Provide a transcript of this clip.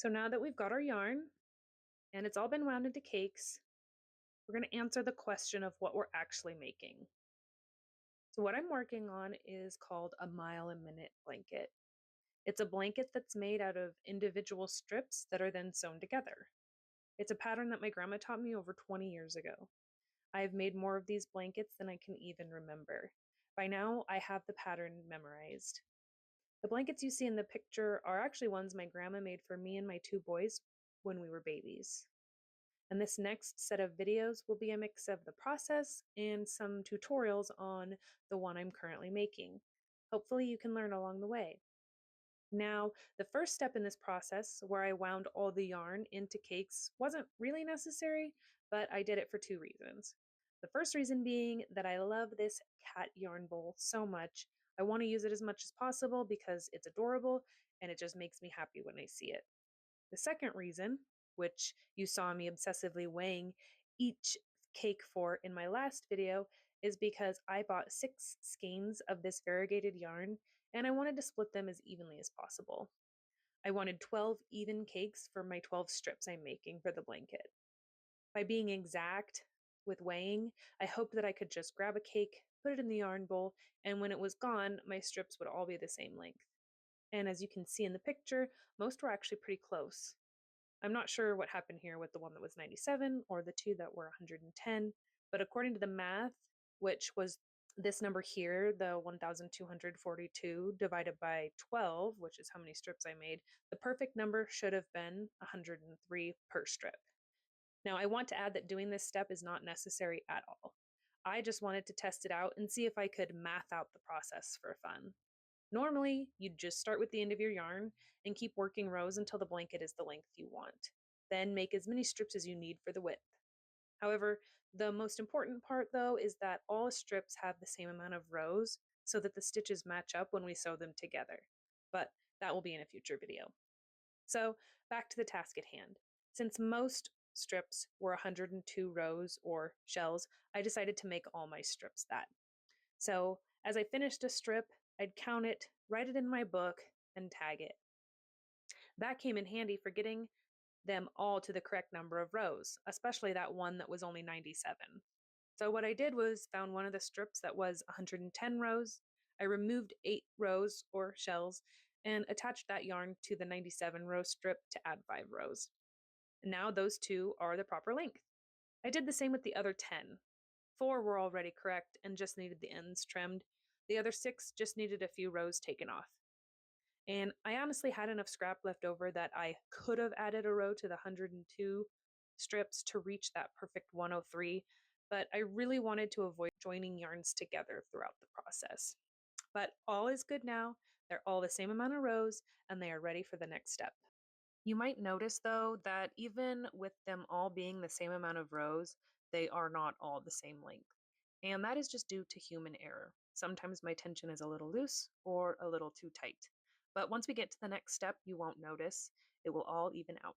So now that we've got our yarn and it's all been wound into cakes, we're going to answer the question of what we're actually making. So what I'm working on is called a mile a minute blanket. It's a blanket that's made out of individual strips that are then sewn together. It's a pattern that my grandma taught me over 20 years ago. I've made more of these blankets than I can even remember. By now, I have the pattern memorized. The blankets you see in the picture are actually ones my grandma made for me and my two boys when we were babies. And this next set of videos will be a mix of the process and some tutorials on the one I'm currently making. Hopefully you can learn along the way. Now, the first step in this process, where I wound all the yarn into cakes, wasn't really necessary, but I did it for two reasons. The first reason being that I love this cat yarn bowl so much. I want to use it as much as possible because it's adorable and it just makes me happy when I see it. The second reason, which you saw me obsessively weighing each cake for in my last video, is because I bought 6 skeins of this variegated yarn and I wanted to split them as evenly as possible. I wanted 12 even cakes for my 12 strips I'm making for the blanket. By being exact with weighing, I hoped that I could just grab a cake, put it in the yarn bowl, and when it was gone, my strips would all be the same length. And as you can see in the picture, most were actually pretty close. I'm not sure what happened here with the one that was 97 or the two that were 110, but according to the math, which was this number here, the 1,242 divided by 12, which is how many strips I made, the perfect number should have been 103 per strip. Now, I want to add that doing this step is not necessary at all. I just wanted to test it out and see if I could math out the process for fun. Normally, you'd just start with the end of your yarn and keep working rows until the blanket is the length you want. Then make as many strips as you need for the width. However, the most important part though is that all strips have the same amount of rows so that the stitches match up when we sew them together. But that will be in a future video. So back to the task at hand. Since most strips were 102 rows or shells, I decided to make all my strips that. So as I finished a strip, I'd count it, write it in my book, and tag it. That came in handy for getting them all to the correct number of rows, especially that one that was only 97. So what I did was found one of the strips that was 110 rows. I removed 8 rows or shells and attached that yarn to the 97 row strip to add 5 rows. And now those two are the proper length. I did the same with the other 10. 4 were already correct and just needed the ends trimmed. The other 6 just needed a few rows taken off. And I honestly had enough scrap left over that I could have added a row to the 102 strips to reach that perfect 103, but I really wanted to avoid joining yarns together throughout the process. But all is good now. They're all the same amount of rows and they are ready for the next step. You might notice though that even with them all being the same amount of rows, they are not all the same length. And that is just due to human error. Sometimes my tension is a little loose or a little too tight. But once we get to the next step, you won't notice. It will all even out.